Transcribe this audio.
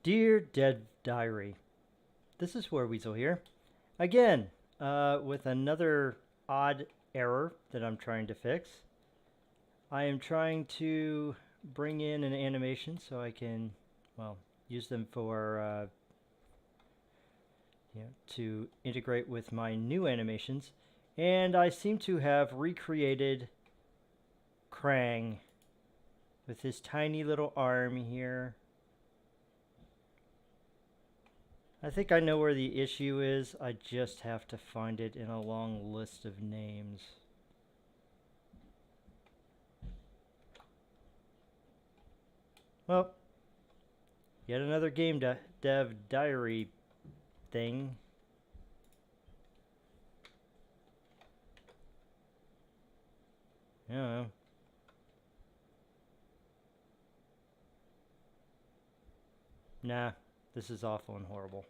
Dear Dead Diary, this is where Weasel here. Again, with another odd error that I'm trying to fix. I am trying to bring in an animation so I can, well, use them for, to integrate with my new animations. And I seem to have recreated Krang with his tiny little arm here. I think I know where the issue is. I just have to find it in a long list of names. Well, yet another dev diary thing. I don't know. Nah, this is awful and horrible.